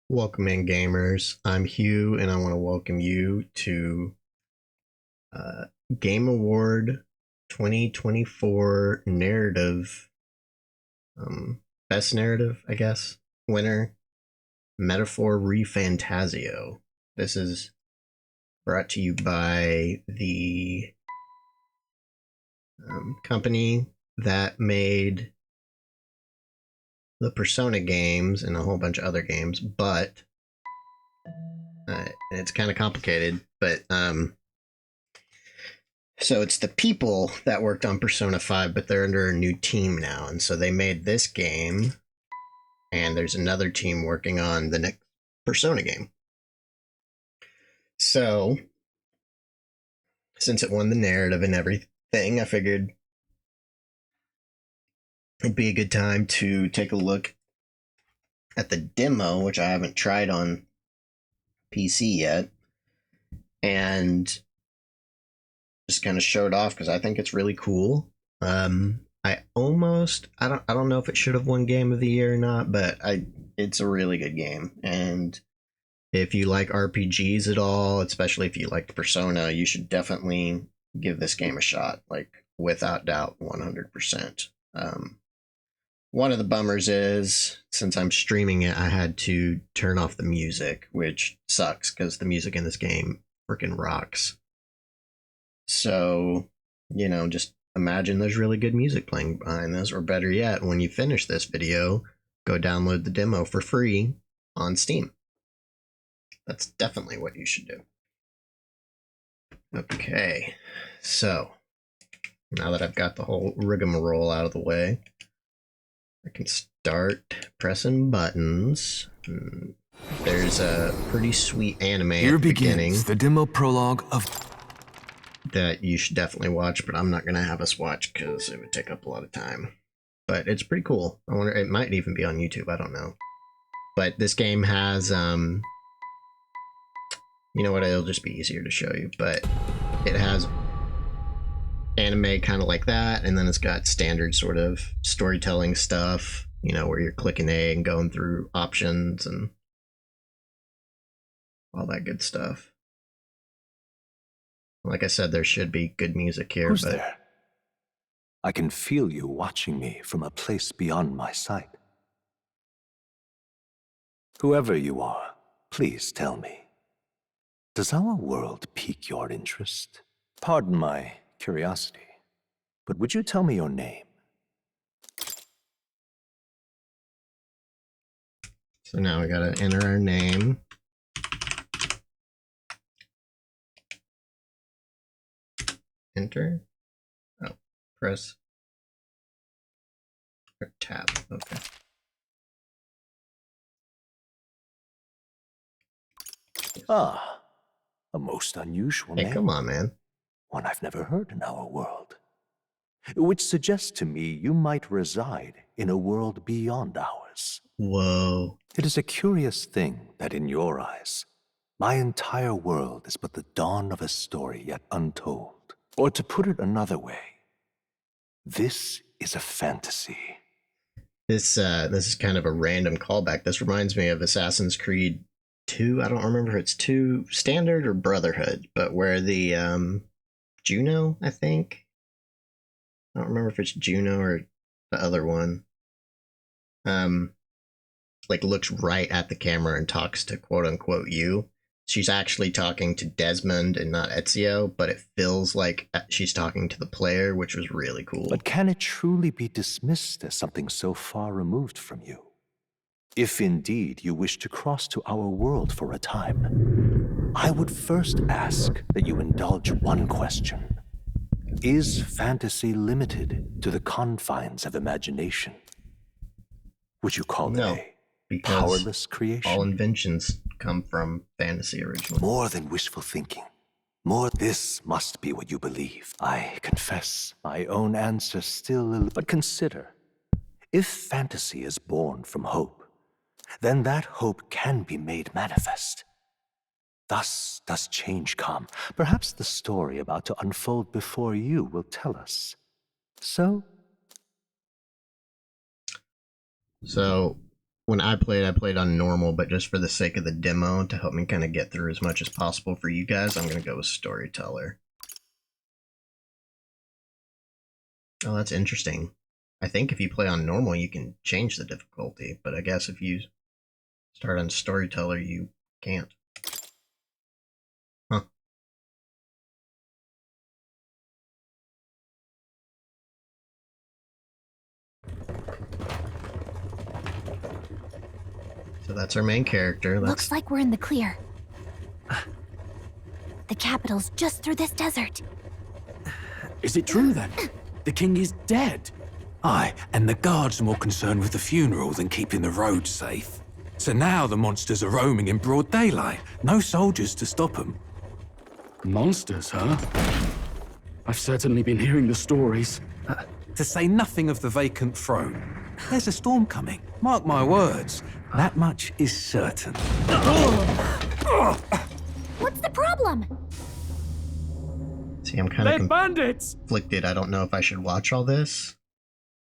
Welcome in, gamers. I'm Hugh, and I want to welcome you to uh, Game Award 2024 narrative, best narrative, I guess, winner, Metaphor ReFantazio. This is brought to you by the company that made the Persona games and a whole bunch of other games, but it's kind of complicated, but so it's the people that worked on Persona 5, but they're under a new team now. And so they made this game, and there's another team working on the next Persona game. So, since it won the narrative and everything, I figured it'd be a good time to take a look at the demo, which I haven't tried on PC yet, and just kind of show it off because I think it's really cool. I don't know if it should have won Game of the Year or not, but it's a really good game. And if you like RPGs at all, especially if you like Persona, you should definitely give this game a shot, like without doubt, 100%. One of the bummers is, since I'm streaming it, I had to turn off the music, which sucks because the music in this game freaking rocks. So, just imagine there's really good music playing behind this, or better yet, when you finish this video, go download the demo for free on Steam. That's definitely what you should do. Okay, so now that I've got the whole rigmarole out of the way, I can start pressing buttons. There's a pretty sweet anime Here at the beginning. begins the demo prologue of that you should definitely watch, but I'm not going to have us watch because it would take up a lot of time. But it's pretty cool. I wonder, it might even be on YouTube, I don't know. But this game has, you know what, it'll just be easier to show you, but it has anime kind of like that, and then it's got standard sort of storytelling stuff, where you're clicking A and going through options and all that good stuff. Like I said, there should be good music here. Who's there? I can feel you watching me from a place beyond my sight. Whoever you are, please tell me. Does our world pique your interest? Pardon my curiosity, but would you tell me your name? So now we gotta enter our name. Enter. Oh, press or tab. Okay. Ah, a most unusual name. Hey, come on, man. One I've never heard in our world. Which suggests to me you might reside in a world beyond ours. Whoa. It is a curious thing that in your eyes, my entire world is but the dawn of a story yet untold. Or to put it another way, this is a fantasy. This is kind of a random callback. This reminds me of Assassin's Creed 2. I don't remember if it's 2 Standard or Brotherhood, but where the Juno, I think. I don't remember if it's Juno or the other one. Like looks right at the camera and talks to quote unquote you. She's actually talking to Desmond and not Ezio, but it feels like she's talking to the player, which was really cool. But can it truly be dismissed as something so far removed from you? If indeed you wish to cross to our world for a time, I would first ask that you indulge one question. Is fantasy limited to the confines of imagination? Would you call it a powerless creation? All inventions come from fantasy originally. More than wishful thinking. More, this must be what you believe. I confess my own answer still, but consider, if fantasy is born from hope, then that hope can be made manifest. Thus does change come. Perhaps the story about to unfold before you will tell us. So, when I played on normal, but just for the sake of the demo to help me kind of get through as much as possible for you guys, I'm gonna go with storyteller. Oh, that's interesting. I think if you play on normal, you can change the difficulty, but I guess if you start on storyteller, you can't. Huh. So that's our main character. Looks like we're in the clear. The capital's just through this desert. Is it true then? The king is dead? Aye, and the guards are more concerned with the funeral than keeping the roads safe. So now the monsters are roaming in broad daylight. No soldiers to stop them. Monsters, huh? I've certainly been hearing the stories. To say nothing of the vacant throne. There's a storm coming. Mark my words. That much is certain. What's the problem? See, I'm kind of bandits! conflicted. I don't know if I should watch all this.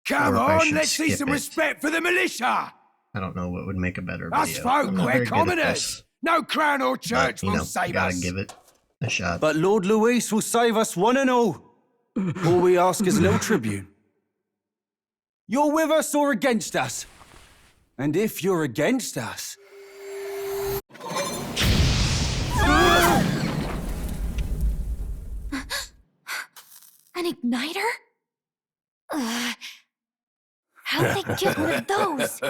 Come Or if I on, should let's see skip some it. respect for the militia! I don't know what would make a better Us video. folk, I'm not we're very good at commoners! this, No crown or church but, you will know, save gotta us! give it a shot. But Lord Luis will save us one and all. All we ask is a little tribute. You're with us or against us? And if you're against us... An igniter? How'd they get one of those?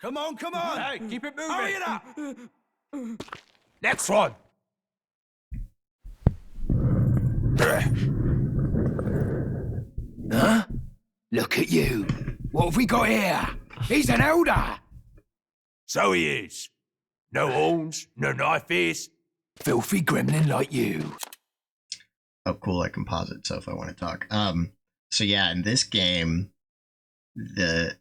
Come on, come on! Hey, keep it moving! Hurry it up! Next one! Huh? Look at you! What have we got here? He's an elder! So he is. No horns, no knife ears. Filthy gremlin like you. Oh, cool! I can pause it. So if I want to talk, so yeah, in this game, the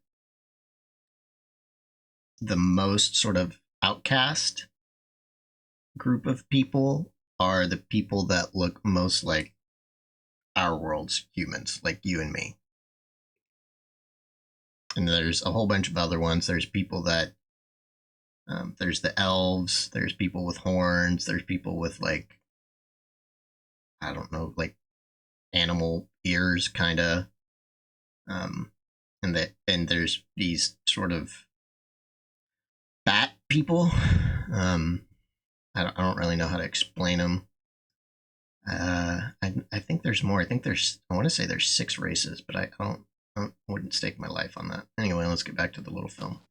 most sort of outcast group of people are the people that look most like our world's humans, like you and me. And there's a whole bunch of other ones. There's people that there's the elves, there's people with horns, there's people with, like, I don't know, like animal ears kind of, and there's these sort of bat people. I don't really know how to explain them. I think there's more. I want to say there's 6 races, but I wouldn't stake my life on that. Anyway, let's get back to the little film.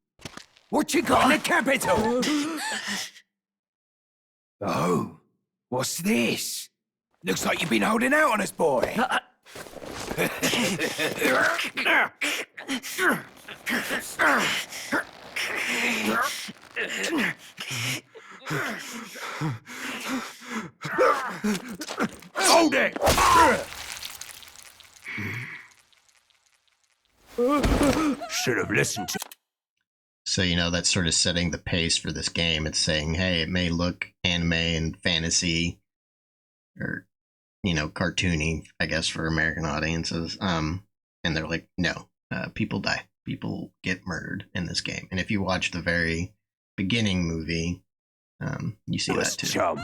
What you got in the capital? Oh, what's this? Looks like you've been holding out on us, boy. Hold it! Should have listened to. So, you know, that's sort of setting the pace for this game. It's saying, hey, it may look anime and fantasy, or, you know, cartoony, I guess, for American audiences. And they're like, no, people die. People get murdered in this game. And if you watch the very beginning movie, you see that too. Chum.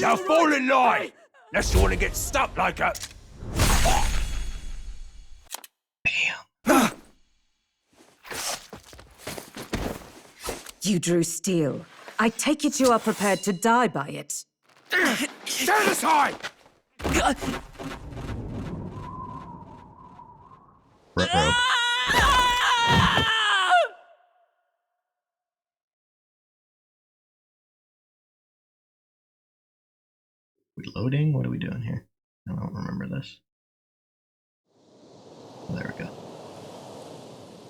Now fall in line! Unless you want to get stuck like a... Bam. You drew steel. I take it you are prepared to die by it. Stand aside! Ruh-roh. Reloading? What are we doing here? I don't remember this. There we go.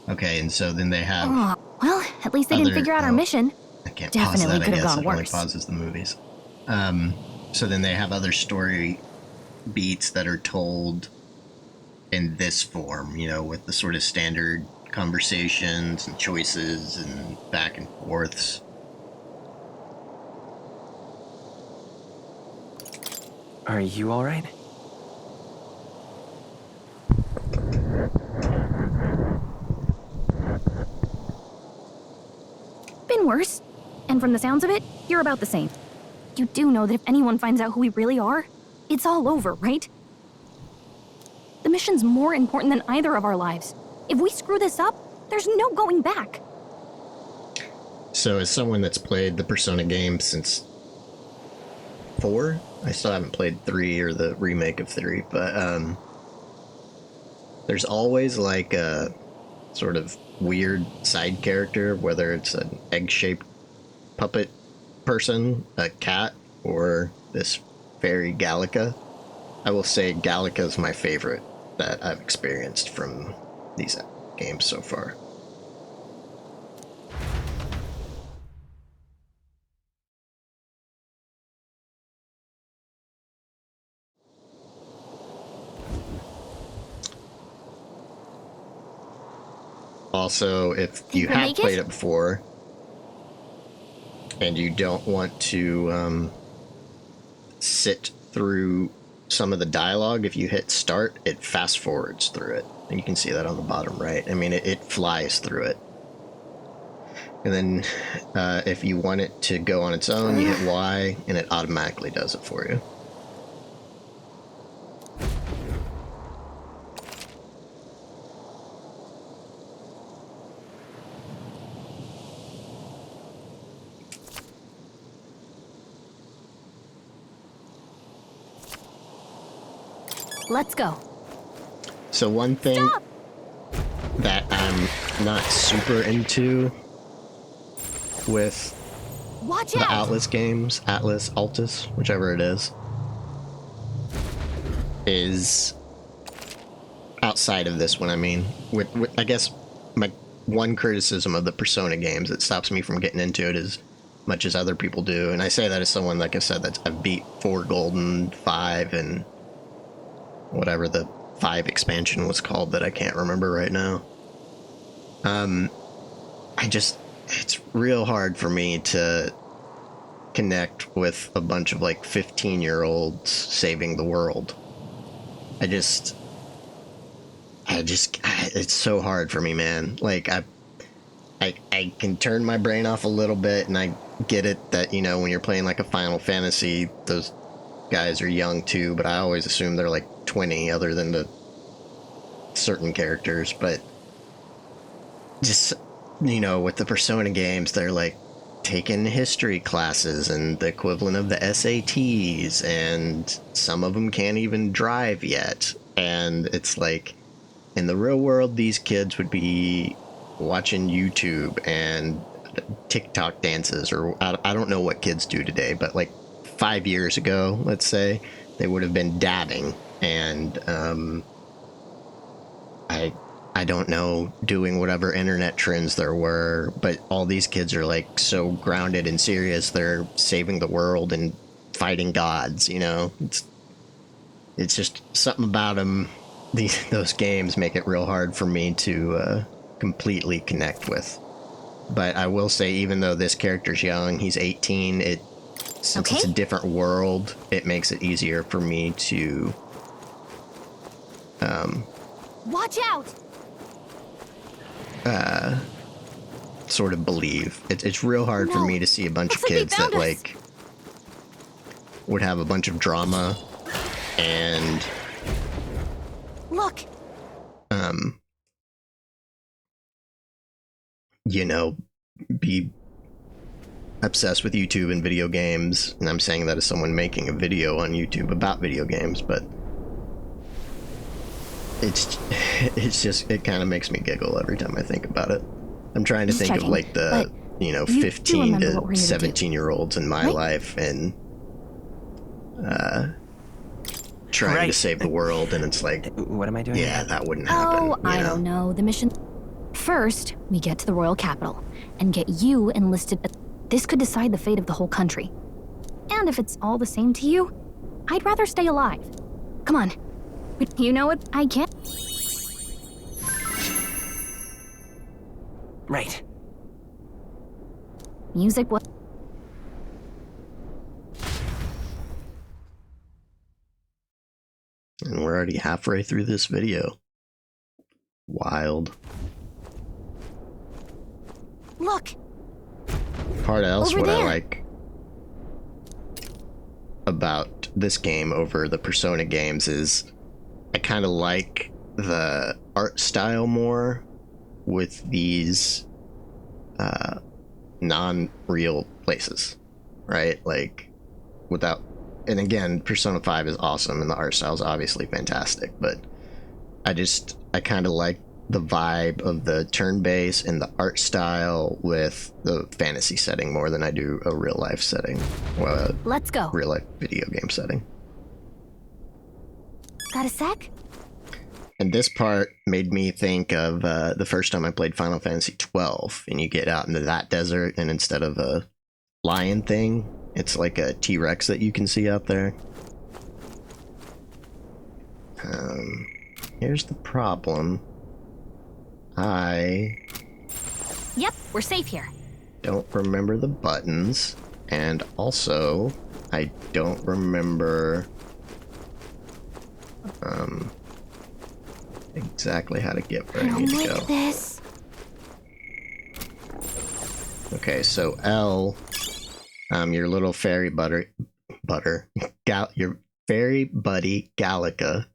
Okay, and so then they have... Oh, well, at least they didn't figure out our mission. I can't Definitely pause that, could I have guess. gone It only worse. pauses the movies. So then they have other story beats that are told in this form, you know, with the sort of standard conversations and choices and back and forths. Are you all right? Been worse. And from the sounds of it, you're about the same. You do know that if anyone finds out who we really are, it's all over, right? The mission's more important than either of our lives. If we screw this up, there's no going back. So as someone that's played the Persona games since 4, I still haven't played 3 or the remake of 3, but there's always like a sort of weird side character, whether it's an egg-shaped puppet person, a cat, or this fairy Gallica. I will say Gallica is my favorite that I've experienced from these games so far. Also, if you have played it before and you don't want to sit through some of the dialogue, if you hit start, it fast forwards through it. And you can see that on the bottom right. I mean, it flies through it. And then if you want it to go on its own, you hit Y and it automatically does it for you. Let's go. So one thing that I'm not super into with the Atlas games, Altus, whichever it is outside of this one. I mean, with I guess my one criticism of the Persona games that stops me from getting into it as much as other people do, and I say that as someone, like I said, that I've beat 4 Golden, 5, and whatever the 5 expansion was called that I can't remember right now. It's real hard for me to connect with a bunch of like 15-year-olds saving the world. It's so hard for me, man. Like I can turn my brain off a little bit, and I get it that, you know, when you're playing like a Final Fantasy, those guys are young too, but I always assume they're like 20 other than the certain characters. But just, you know, with the Persona games, they're like taking history classes and the equivalent of the SATs, and some of them can't even drive yet. And it's like, in the real world, these kids would be watching YouTube and TikTok dances, or I don't know what kids do today, but like 5 years ago, let's say, they would have been dabbing and I don't know, doing whatever internet trends there were, but all these kids are like so grounded and serious. They're saving the world and fighting gods, you know. It's just something about them. Those games make it real hard for me to completely connect with. But I will say, even though this character's young, he's 18, since it's a different world, it makes it easier for me to watch out! Sort of believe. It's real hard for me to see a bunch of kids that like would have a bunch of drama and look, you know, be obsessed with YouTube and video games. And I'm saying that as someone making a video on YouTube about video games, but it's just, it kind of makes me giggle every time I think about it. I'm trying to think of like the, you know, 15 to 17-year-olds in my life, and trying to save the world, and it's like, what am I doing? Yeah, that wouldn't happen. I don't know. The mission. First, we get to the royal capital and get you enlisted. This could decide the fate of the whole country. And if it's all the same to you, I'd rather stay alive. Come on. You know what? I can't. Right. Music what? And we're already halfway through this video. Wild. Look! Part else, Over what I there. like about this game over the Persona games is I kind of like the art style more with these non-real places, right? Like, without, and again, Persona 5 is awesome and the art style is obviously fantastic, but I kind of like the vibe of the turn-based and the art style with the fantasy setting more than I do a real-life setting. Well, Let's go. real-life video game setting. Got a sec? And this part made me think of the first time I played Final Fantasy 12, and you get out into that desert, and instead of a lion thing, it's like a T-Rex that you can see out there. Here's the problem. Yep, we're safe here. Don't remember the buttons, and also I don't remember exactly how to get where I I need don't to go. like this. Okay, so L, your little fairy your fairy buddy Gallica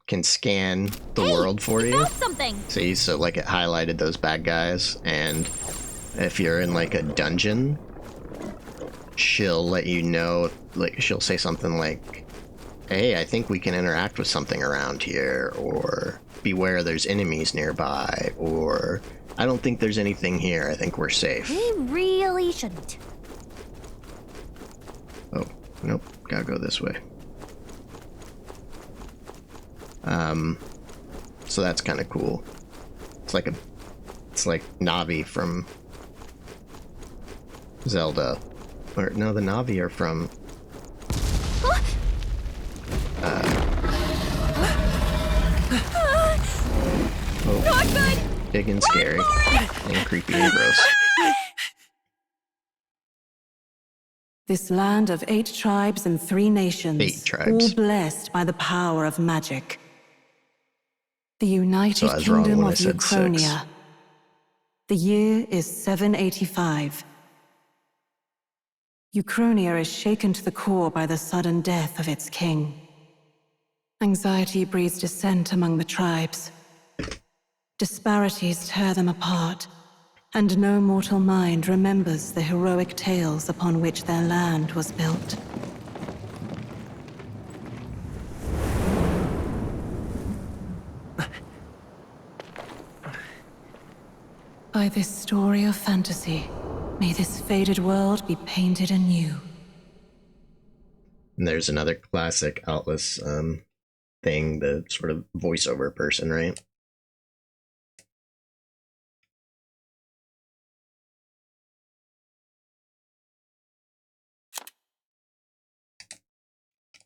can scan the world for you. Found something! See, so like it highlighted those bad guys, and if you're in like a dungeon, she'll let you know, like she'll say something like, hey, I think we can interact with something around here, or beware there's enemies nearby, or I don't think there's anything here, I think we're safe. We really shouldn't. Oh, nope, gotta go this way. So that's kind of cool. It's like Navi from Zelda. Or, no, the Navi are from... Not good! Big and scary. And creepy and gross. This land of 8 tribes and 3 nations, 8 tribes. all blessed by the power of magic. The United So I was wrong Kingdom when I of said 6. Uchronia. The year is 785. Uchronia is shaken to the core by the sudden death of its king. Anxiety breeds dissent among the tribes. Disparities tear them apart, and no mortal mind remembers the heroic tales upon which their land was built. By this story of fantasy, may this faded world be painted anew. And there's another classic Outless thing, the sort of voiceover person, right?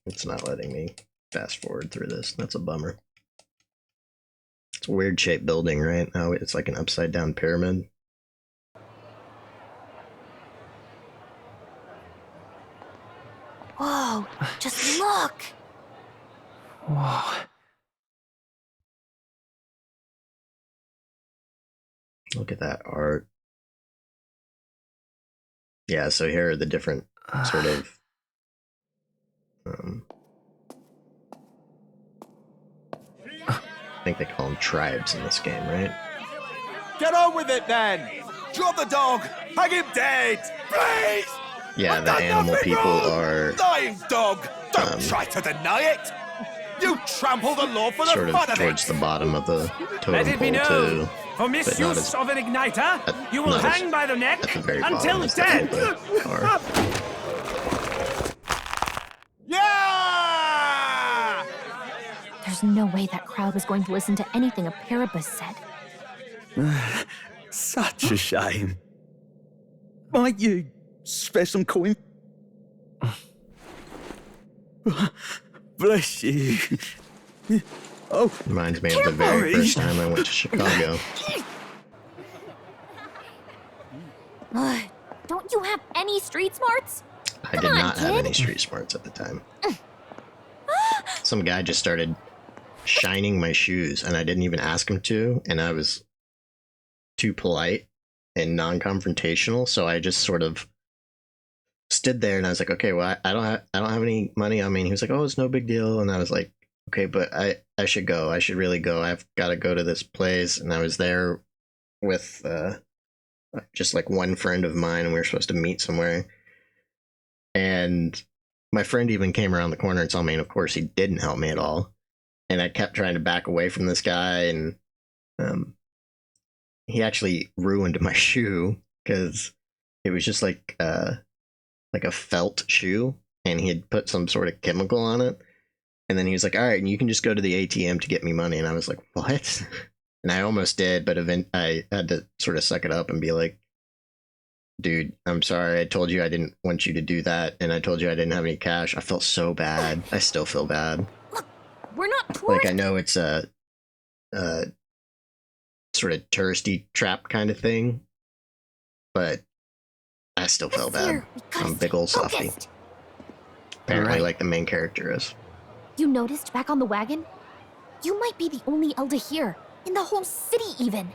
It's not letting me fast forward through this. That's a bummer. It's a weird shaped building, right? Oh, it's like an upside down pyramid. Whoa, just look! Whoa. Look at that art. Yeah, so here are the different sort of I think they call them tribes in this game, right? Get on with it then! Drop the dog! Hang him dead! Please! Yeah, I've the done animal nothing people wrong! are Lying dog! Don't try to deny it! You trample the law for the sort fun of of towards it! the bottom of the Let totem it be pole known, too. for not misuse as- of an igniter, you will not as- hang by the neck At the very until bottom as dead. the are. Yeah! There's no way that crowd was going to listen to anything a Paribus said. Such a shame. Might you spare some coin? Bless you. Oh, Reminds me of the very first time I went to Chicago. Ugh, don't you have any street smarts? I did on, not have kid. any street smarts at the time. some guy just started shining my shoes, and I didn't even ask him to, and I was too polite and non-confrontational, so I just sort of stood there, and I was like, okay, well, I don't have any money on me. And he was like, oh, it's no big deal. And I was like, okay, but I should go. I should really go. I've got to go to this place. And I was there with just like one friend of mine, and we were supposed to meet somewhere. And my friend even came around the corner and saw me, and of course he didn't help me at all. And I kept trying to back away from this guy, and he actually ruined my shoe because it was just like a felt shoe, and he had put some sort of chemical on it. And then he was like, all right, and you can just go to the ATM to get me money. And I was like, what? And I almost did, but I had to sort of suck it up and be like, dude, I'm sorry. I told you I didn't want you to do that, and I told you I didn't have any cash. I felt so bad. I still feel bad. Look, we're not tourists. Like, I know it's a sort of touristy trap kind of thing, but I still felt bad. I'm a big old softy. Apparently, like the main character is. You noticed back on the wagon? You might be the only Elder here, in the whole city even.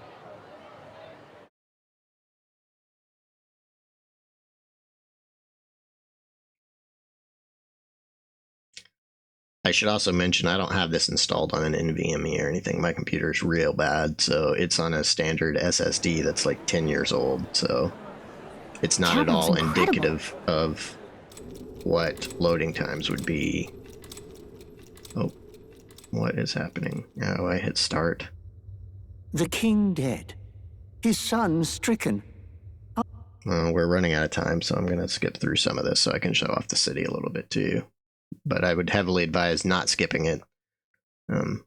I should also mention I don't have this installed on an NVMe or anything. My computer's real bad, so it's on a standard SSD that's like 10 years old, so it's not at all indicative of what loading times would be. Oh, what is happening? Oh, I hit start. The king dead. His son stricken. We're running out of time, so I'm going to skip through some of this so I can show off the city a little bit to you. But I would heavily advise not skipping it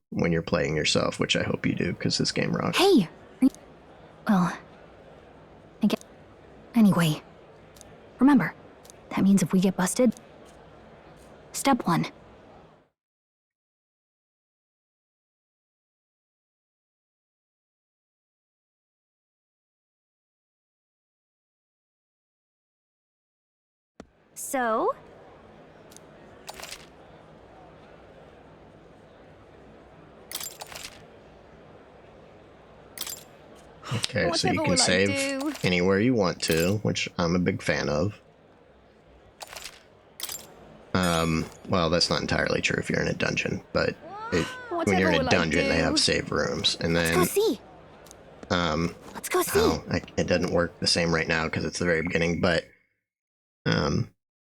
when you're playing yourself, which I hope you do, because this game rocks. Hey! Well, I guess. Anyway, remember, that means if we get busted, step 1. So? Okay, so you can save anywhere you want to, which I'm a big fan of. Well, that's not entirely true if you're in a dungeon, but when you're in a dungeon, they have save rooms, and then Let's go see. Let's go see. Oh, it doesn't work the same right now because it's the very beginning, but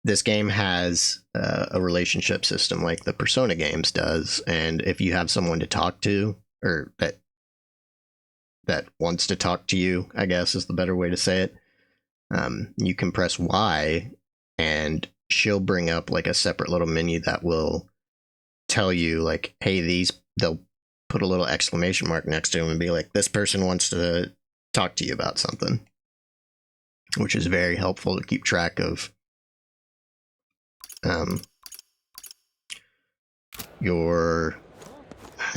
this game has a relationship system like the Persona games does, and if you have someone to talk to, or that wants to talk to you, I guess is the better way to say it, you can press Y, and she'll bring up like a separate little menu that will tell you like, hey, they'll put a little exclamation mark next to them and be like, this person wants to talk to you about something, which is very helpful to keep track of I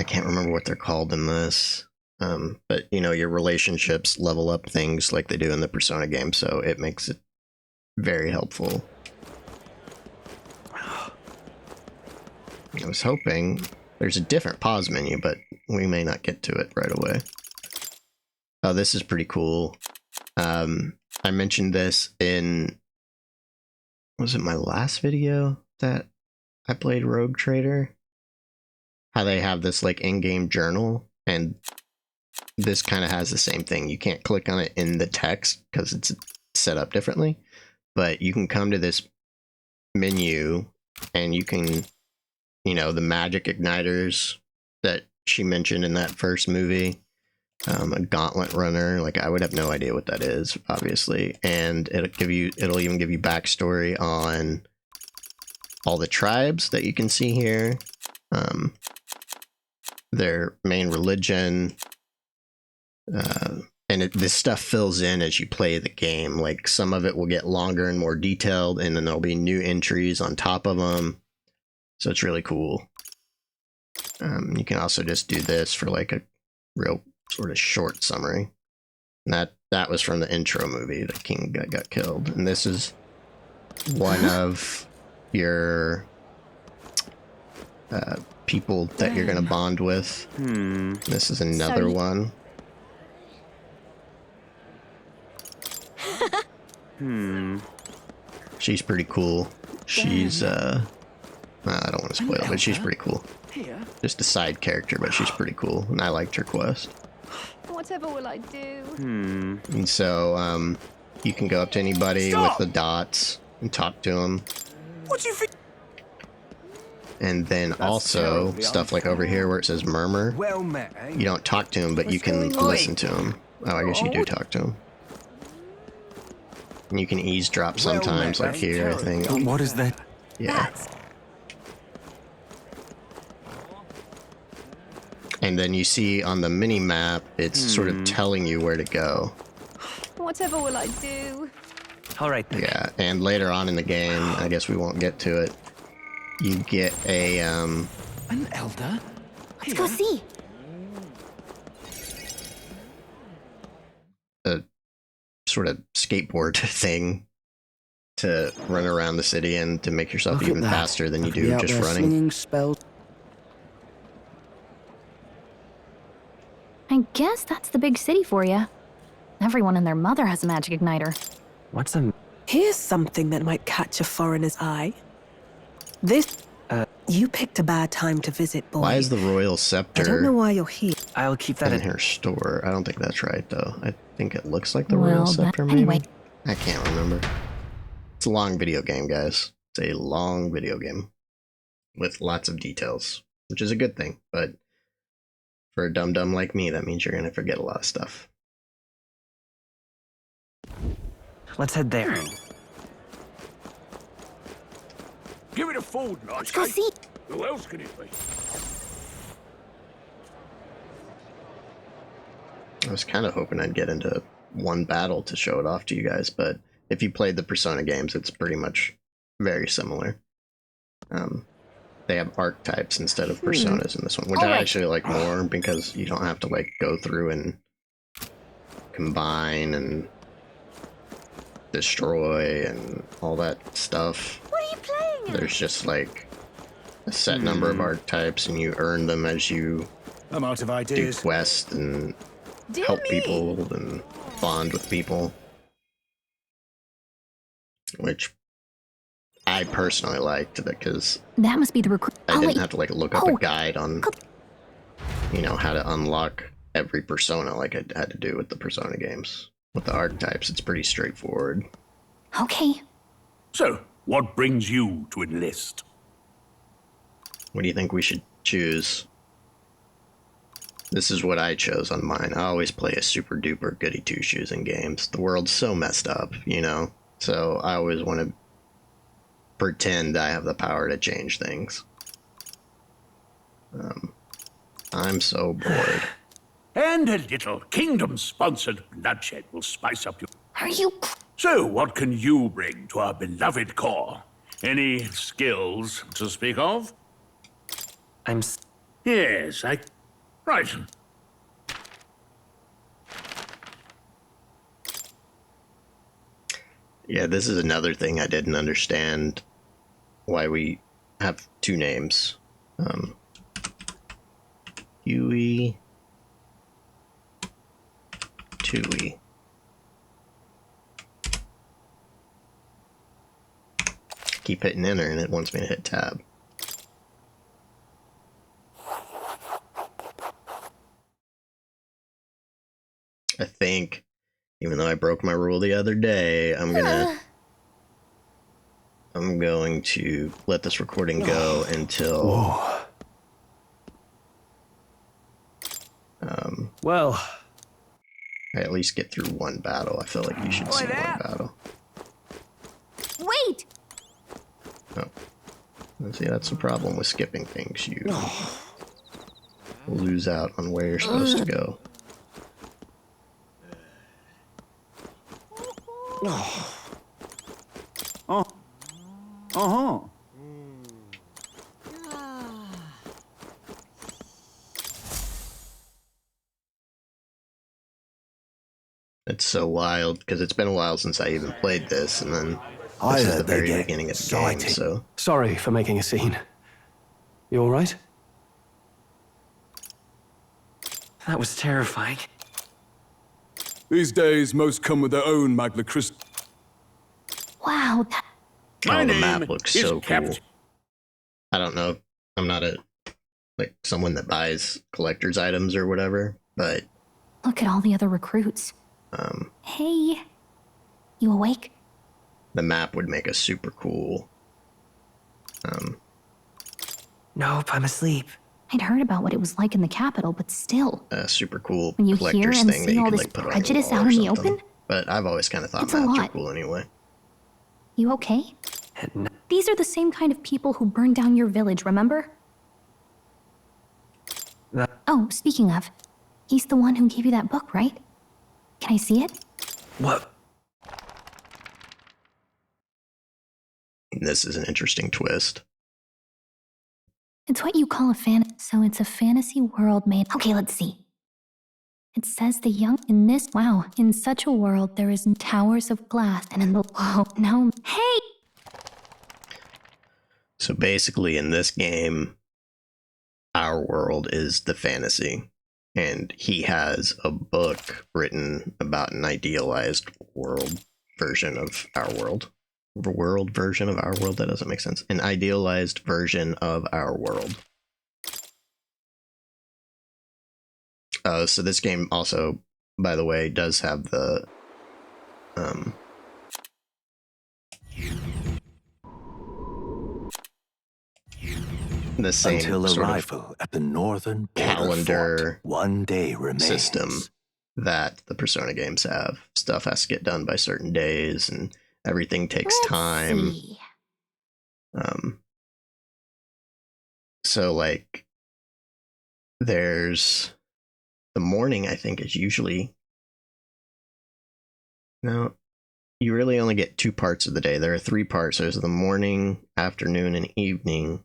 can't remember what they're called in this, but you know, your relationships level up things like they do in the Persona game, so it makes it very helpful. I was hoping there's a different pause menu, but we may not get to it right away. Oh, this is pretty cool. I mentioned this in, was it my last video that I played Rogue Trader? How they have this like in-game journal, and this kind of has the same thing. You can't click on it in the text because it's set up differently, but you can come to this menu and you can, you know, the magic igniters that she mentioned in that first movie, a gauntlet runner, like I would have no idea what that is, obviously, and it'll even give you backstory on all the tribes that you can see here, their main religion, and this stuff fills in as you play the game. Like some of it will get longer and more detailed, and then there'll be new entries on top of them. So it's really cool. You can also just do this for like a real sort of short summary. And that was from the intro movie. The king got killed, and this is one of your people that you're gonna bond with. This is another one. She's pretty cool. She's I don't want to spoil it, but she's pretty cool. Just a side character, but she's pretty cool, and I liked her quest. Whatever will I do? And so, you can go up to anybody with the dots and talk to them. What do you think? And then also, stuff like over here where it says murmur, Well met, eh? you don't talk to him, but you can listen to him. Oh, I guess you do talk to him. And you can eavesdrop sometimes, like here, I think. What is that? Yeah. And then you see on the mini-map, it's sort of telling you where to go. Whatever will I do? All right, then. Yeah, and later on in the game, I guess we won't get to it, you get a, An elder? Let's go see. a sort of skateboard thing to run around the city and to make yourself even faster than you do just running. I guess that's the big city for you. Everyone and their mother has a magic igniter. What's a... Here's something that might catch a foreigner's eye. This... you picked a bad time to visit, boy. Why is the royal scepter I don't know why you're here. I'll keep that in her store? I don't think that's right, though. I think it looks like the Well, royal scepter, maybe? anyway. I can't remember. It's a long video game, guys. It's a long video game with lots of details, which is a good thing, but for a dum-dum like me, that means you're going to forget a lot of stuff. Let's head there. Give it a fold, Notch. Let's go see. Who else can it be? I was kind of hoping I'd get into one battle to show it off to you guys, but if you played the Persona games, it's pretty much very similar. They have archetypes instead of personas in this one, which I actually like more because you don't have to like go through and combine and destroy and all that stuff. What are you playing? There's just like a set number of archetypes, and you earn them as you I'm out of do ideas. quests and help people and bond with people, which I personally liked because That must be the recruit. I didn't have to like look up a guide on, you know, how to unlock every persona like I had to do with the Persona games. With the archetypes, it's pretty straightforward. Okay. So, what brings you to enlist? What do you think we should choose? This is what I chose on mine. I always play a super duper goody two shoes in games. The world's so messed up, you know? So I always want to pretend I have the power to change things. I'm so bored. And a little kingdom-sponsored bloodshed will spice up your... Are you... So, what can you bring to our beloved core? Any skills to speak of? Yes, Right. Yeah, this is another thing I didn't understand. Why we have two names. Huey... Tui. Keep hitting enter and it wants me to hit tab. I think, even though I broke my rule the other day, I'm going to let this recording go until well, I at least get through one battle. I feel like you should see one battle. Wait! Oh. See, that's the problem with skipping things. You lose out on where you're supposed to go. It's so wild, because it's been a while since I even played this, and then this is the very beginning of the game, so... Sorry for making a scene. You alright? That was terrifying. These days, most come with their own Magna Christi. Wow. Oh, the map looks so cool. I don't know. I'm not someone that buys collector's items or whatever, but Look at all the other recruits. Hey. You awake? the map would make a super cool. Nope, I'm asleep. I'd heard about what it was like in the capital, but still. A super cool When you hear collector's and thing that see you all could this put on your prejudice wall out or in the something. open, But I've always kind of thought it's a maps are lot. cool anyway. You okay? These are the same kind of people who burned down your village, remember? Oh, speaking of, he's the one who gave you that book, right? Can I see it? What? This is an interesting twist. It's what you call so it's a fantasy world made. Okay, let's see. It says the young in such a world there is towers of glass and in the no. Hey! So basically in this game, our world is the fantasy, and he has a book written about an idealized world version of our world. Version of our world? That doesn't make sense. An idealized version of our world. So this game also, by the way, does have the same until sort arrival at the northern calendar fort, one day remains. System that the Persona games have. Stuff has to get done by certain days, and everything takes time. See. So like there's the morning, I think, is usually no, you really only get 2 parts of the day. There are 3 parts. There's the morning, afternoon, and evening.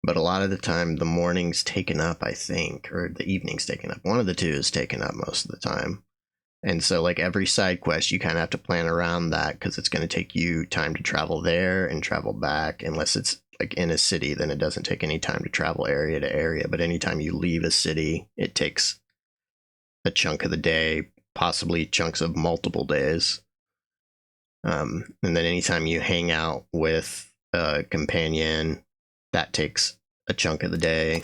But a lot of the time the morning's taken up, I think, or the evening's taken up. One of the two is taken up most of the time. And so like every side quest, you kind of have to plan around that, because it's going to take you time to travel there and travel back. Unless it's like in a city, then it doesn't take any time to travel area to area. But anytime you leave a city, it takes a chunk of the day, possibly chunks of multiple days. And then anytime you hang out with a companion, that takes a chunk of the day.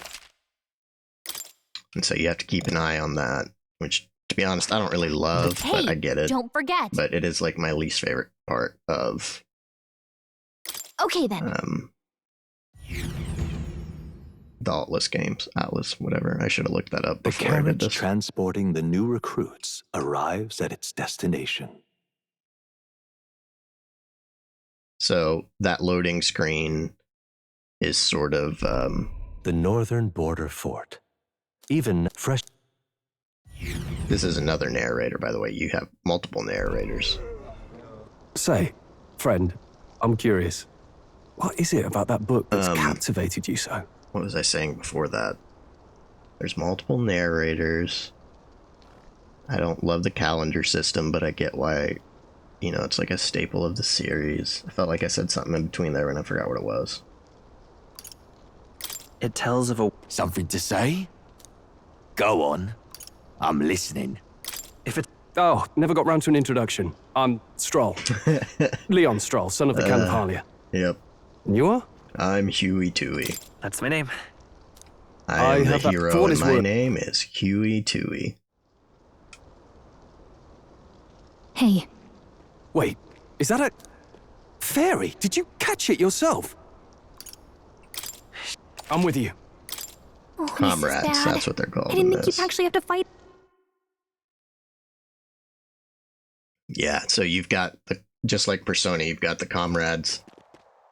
And so you have to keep an eye on that, which, to be honest, I don't really love, Hey, but I get it. Don't forget. But it is like my least favorite part of Okay then. the Atlas games. Atlas, whatever. I should have looked that up The before I did carriage this. transporting the new recruits arrives at its destination. So that loading screen is sort of the northern border fort. Even fresh. This is another narrator, by the way. You have multiple narrators. Say, friend, I'm curious. What is it about that book that's captivated you so? What was I saying before that? There's multiple narrators. I don't love the calendar system, but I get why, you know, it's like a staple of the series. I felt like I said something in between there and I forgot what it was. It tells of a... Something to say? Go on. I'm listening. If it... Oh, never got round to an introduction. I'm Stroll. Leon Stroll, son of the Count of Harlia. Yep. And you are? I'm Huey Tooey. That's my name. I am have the that for hero, what and it's my worth. name is Huey Tooey. Hey, Wait, is that a... fairy? Did you catch it yourself? I'm with you. oh, this is Comrades, bad. that's what they're called I didn't in think this. you'd actually have to fight. Yeah, so you've got the, just like Persona, you've got the comrades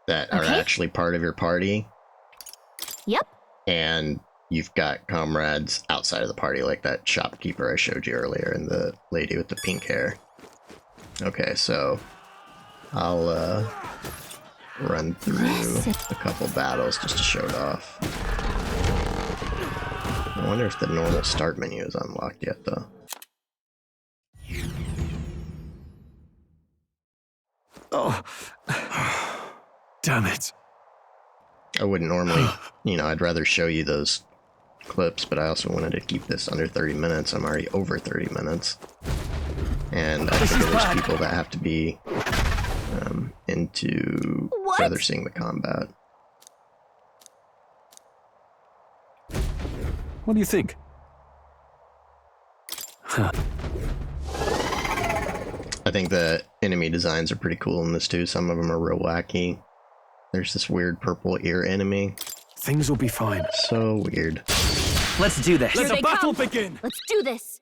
that are Okay. actually part of your party, Yep. and you've got comrades outside of the party, like that shopkeeper I showed you earlier and the lady with the pink hair. Okay, so I'll run through a couple battles just to show it off. I wonder if the normal start menu is unlocked yet, though. Oh. Damn it. I wouldn't normally, you know, I'd rather show you those clips, but I also wanted to keep this under 30 minutes. I'm already over 30 minutes. And I figure there's people that have to be into rather seeing the combat. What do you think? Huh. I think the enemy designs are pretty cool in this too. Some of them are real wacky. There's this weird purple ear enemy. Things will be fine. So weird. Let's do this. Let the battle begin. Let's do this.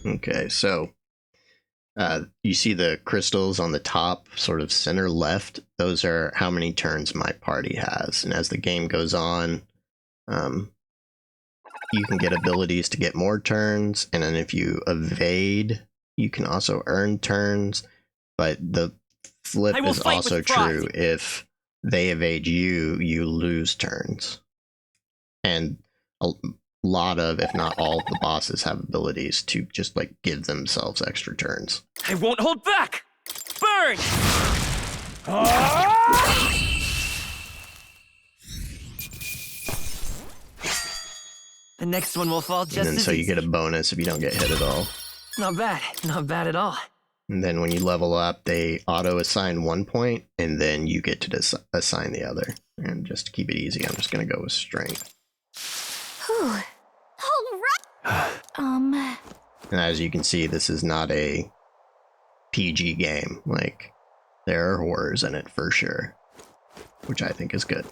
Okay, so you see the crystals on the top, sort of center left. Those are how many turns my party has. And as the game goes on, you can get abilities to get more turns. And then if you evade, you can also earn turns. But the flip is also true. If they evade you, you lose turns. And a lot of, if not all of the bosses have abilities to just like give themselves extra turns. I won't hold back! Burn! The next one will fall just and then so you get a bonus if you don't get hit at all. Not bad. Not bad at all. And then when you level up, they auto-assign 1 point, and then you get to assign the other. And just to keep it easy, I'm just going to go with strength. Whew. All right. And as you can see, this is not a PG game. Like, there are horrors in it for sure, which I think is good.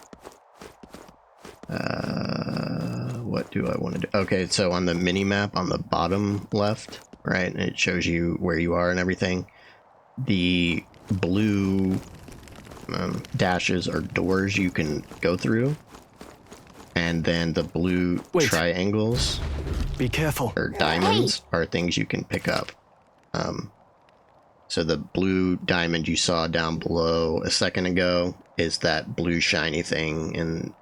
What do I want to do? Okay, so on the mini-map on the bottom left, right, and it shows you where you are and everything. The blue dashes are doors you can go through. And then the blue triangles, be careful, or diamonds, are things you can pick up. So the blue diamond you saw down below a second ago is that blue shiny thing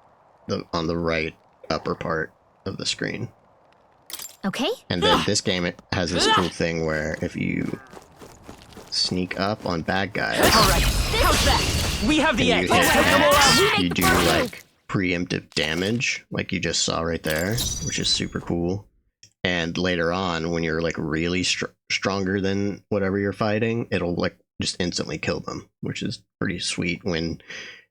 on the right upper part of the screen. Okay. And then this game, it has this cool thing where if you sneak up on bad guys, all right, how's that? We have the edge. You do like preemptive damage, like you just saw right there, which is super cool. And later on, when you're like really stronger than whatever you're fighting, it'll like just instantly kill them, which is pretty sweet when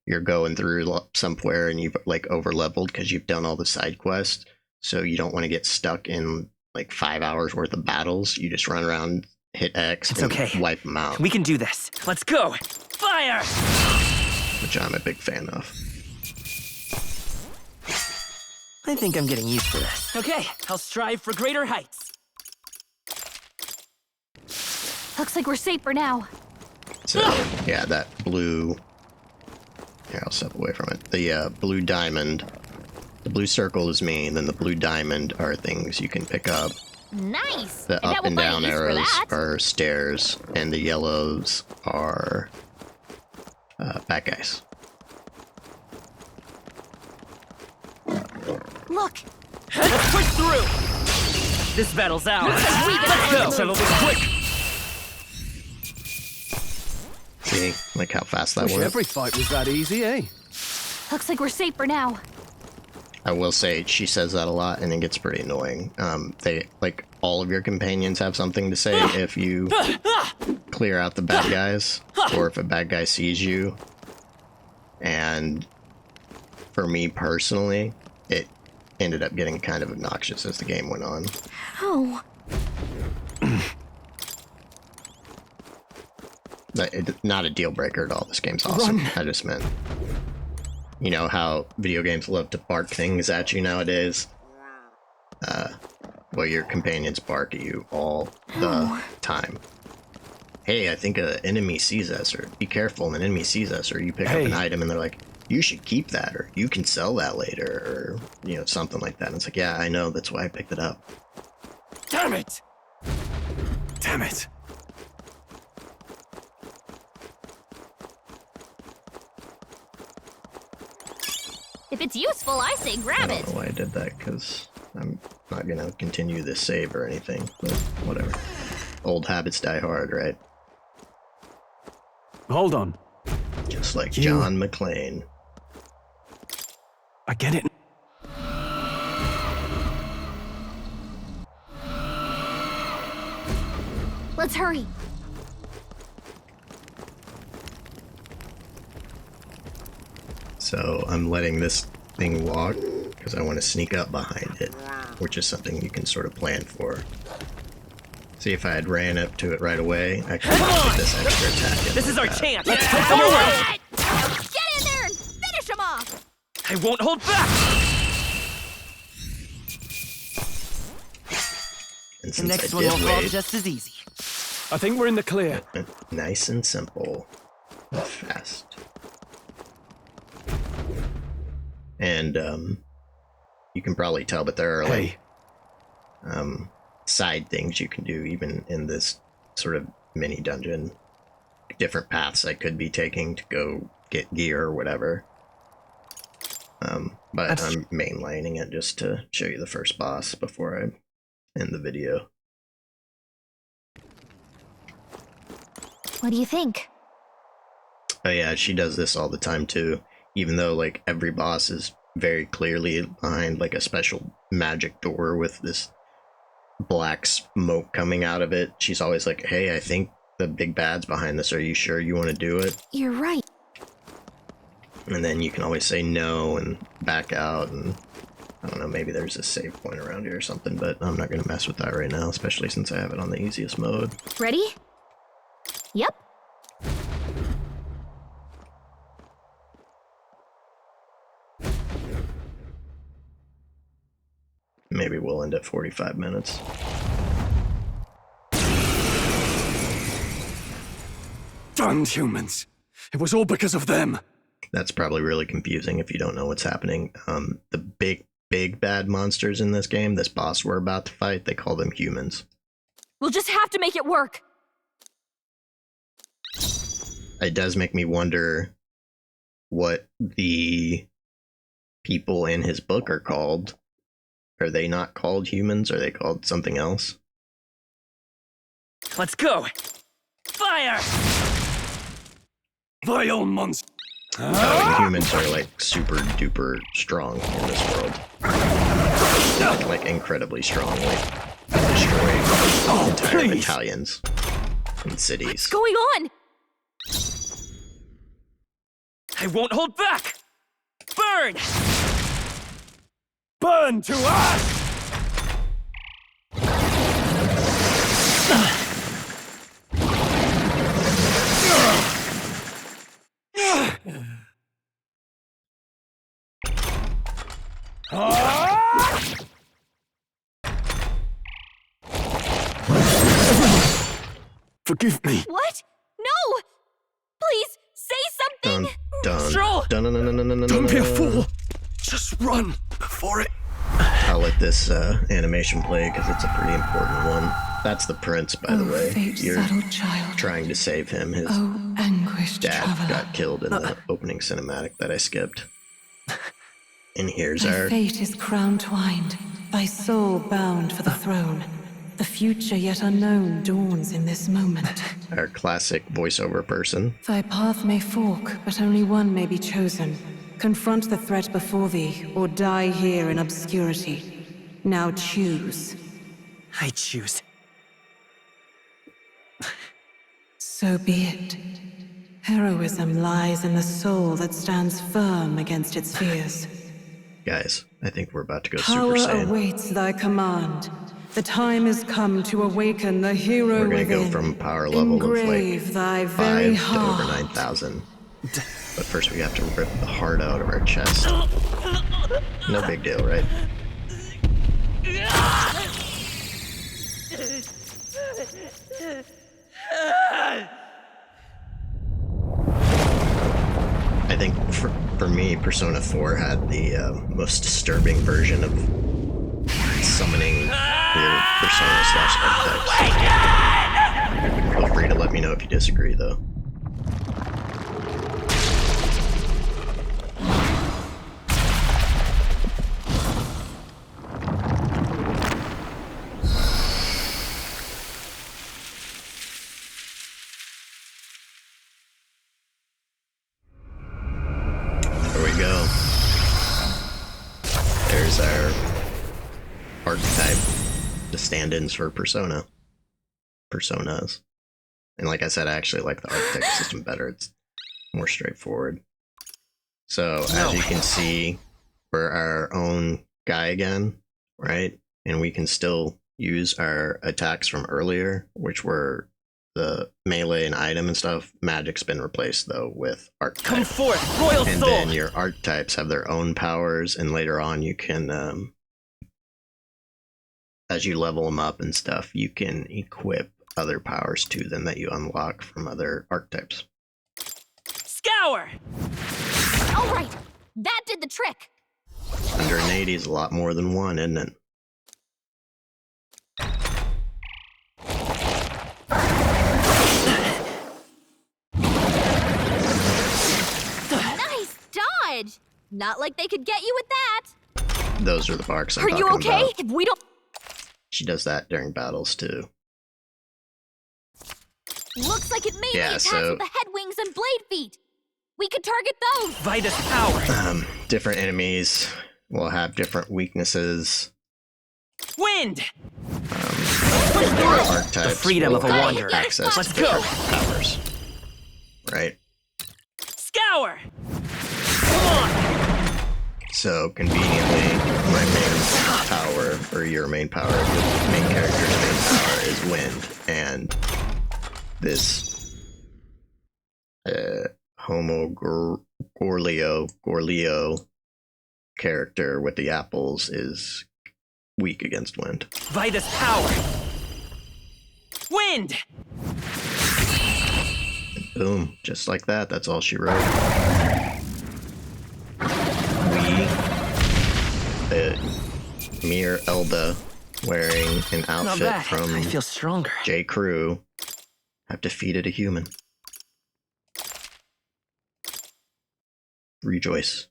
you're going through somewhere and you've like over leveled because you've done all the side quests. So you don't want to get stuck in like 5 hours worth of battles. You just run around, hit X, and wipe them out. We can do this. Let's go. Fire! Which I'm a big fan of. I think I'm getting used to this. Okay, I'll strive for greater heights. Looks like we're safe for now. So, yeah, that blue... Here, I'll step away from it. The blue diamond... The blue circle is me, and then the blue diamond are things you can pick up. Nice! The up and down arrows are stairs, and the yellows are bad guys. Look! Let's push through! This battle's ours! Let's go! Settle this quick! See? Like how fast that Wish works? every fight was that easy, eh? Looks like we're safe for now. I will say, she says that a lot, and it gets pretty annoying. They, like, all of your companions have something to say if you clear out the bad guys, or if a bad guy sees you. And for me personally, it ended up getting kind of obnoxious as the game went on. Oh. Not a deal breaker at all. This game's awesome. Run. I just meant, you know how video games love to bark things at you nowadays? Well, your companions bark at you all the time. Hey, I think an enemy sees us, or be careful, an enemy sees us, or you pick up an item and they're like, you should keep that, or you can sell that later, or, you know, something like that. And it's like, yeah, I know, that's why I picked it up. Damn it! Damn it! If it's useful, I say grab it. I don't know why I did that, because I'm not going to continue this save or anything, but whatever. Old habits die hard, right? hold on. Just like John McClane. I get it. Let's hurry. So I'm letting this thing walk because I want to sneak up behind it, which is something you can sort of plan for. See, if I had ran up to it right away, I could get this extra attack in. This is our that. chance. Let's take forward. Get in there and finish him off! I won't hold back. And The since next I one will did fall wait, just as easy. I think we're in the clear. nice and simple, fast. And you can probably tell, but there are like side things you can do even in this sort of mini dungeon. Different paths I could be taking to go get gear or whatever. But I'm mainlining it just to show you the first boss before I end the video. What do you think? Oh yeah, she does this all the time too. Even though like every boss is very clearly behind like a special magic door with this black smoke coming out of it, she's always like, hey, I think the big bad's behind this. Are you sure you want to do it? You're right. And then you can always say no and back out, and I don't know, maybe there's a save point around here or something, but I'm not going to mess with that right now, especially since I have it on the easiest mode. Ready? Yep. Maybe we'll end at 45 minutes. Damned humans. It was all because of them. That's probably really confusing if you don't know what's happening. The big bad monsters in this game, this boss we're about to fight, they call them humans. We'll just have to make it work. It does make me wonder what the people in his book are called. Are they not called humans? Are they called something else? Let's go. Fire! Vile monster. Oh, and humans are like super duper strong in this world. Like incredibly strong, like destroy entire battalions and cities. What's going on? I won't hold back. Burn! Burn to ash! Forgive me. What? No! Please, say something! Stroll! Don't be a fool. Just run before it. I'll let this animation play because it's a pretty important one. That's the prince, by the way. You're child. trying to save him. His Anguished dad traveler. got killed in the opening cinematic that I skipped. And here's Thy our... fate is crown twined, thy soul bound for the throne. The future yet unknown dawns in this moment. Our classic voiceover person. Thy path may fork, but only one may be chosen. Confront the threat before thee, or die here in obscurity. Now choose. I choose. So be it. Heroism lies in the soul that stands firm against its fears. Guys, I think we're about to go Power Super Saiyan. awaits thy command. The time has come to awaken the hero We're gonna within. go from power level of Engrave like thy very 5 to over heart. 9,000. But first we have to rip the heart out of our chest. No big deal, right? I think for me, Persona 4 had the most disturbing version of summoning your Persona/archetypes. Feel free to let me know if you disagree, though. stand-ins for personas. And like I said, I actually like the archetype system better. It's more straightforward. So as you can see, we're our own guy again, right? And we can still use our attacks from earlier, which were the melee and item and stuff. Magic's been replaced though with archetype. Come forth, royal and soul! Then your archetypes have their own powers, and later on you can, as you level them up and stuff, you can equip other powers to them that you unlock from other archetypes. Scour! All right, that did the trick. Under an 80 is a lot more than one, isn't it? Nice dodge. Not like they could get you with that. Those are the barks I'm Are you talking okay? about. If we don't... She does that during battles too. Looks like it mainly attacks so with the head wings and blade feet. We could target those. Vitus power. Different enemies will have different weaknesses. Wind. Archetypes The freedom will of a have wanderer. access Let's to go. different powers. Right? Scour. Come on. So conveniently, my main power, or your main power, the main character's main power is wind, and this Gorlio character with the apples is weak against wind. Vitus power. Wind. And boom, just like that. That's all she wrote. Mere Elda wearing an outfit from I feel stronger. J. Crew have defeated a human. Rejoice.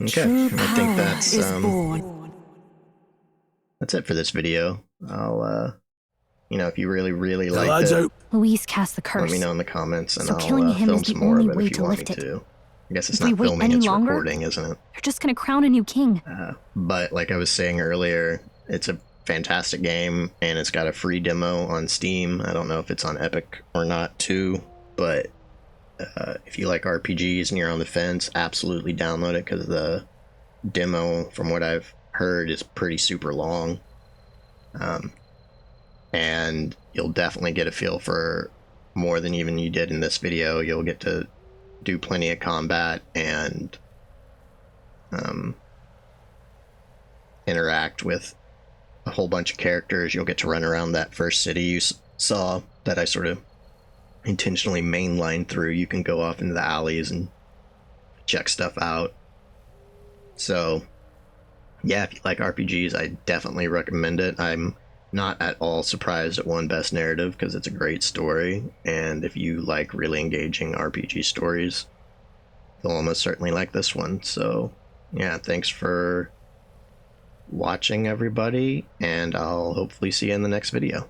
Okay, I think that's it for this video. I'll if you really like it, Luis cast the curse. let me know in the comments, and So I'll killing him film is the some more only of it way if you to want me lift it. to. I guess it's If we not wait filming, any it's longer, recording, isn't it? They're just gonna crown a new king. But like I was saying earlier, it's a fantastic game, and it's got a free demo on Steam. I don't know if it's on Epic or not too, but if you like RPGs and you're on the fence, absolutely download it, because the demo, from what I've heard, is pretty super long. And you'll definitely get a feel for more than even you did in this video. You'll get to do plenty of combat and interact with a whole bunch of characters. You'll get to run around that first city you saw that I sort of intentionally mainlined through. You can go off into the alleys and check stuff out. So yeah, if you like RPGs, I definitely recommend it. I'm not at all surprised it won Best Narrative, because it's a great story, and if you like really engaging RPG stories, you'll almost certainly like this one. So yeah, thanks for watching, everybody, and I'll hopefully see you in the next video.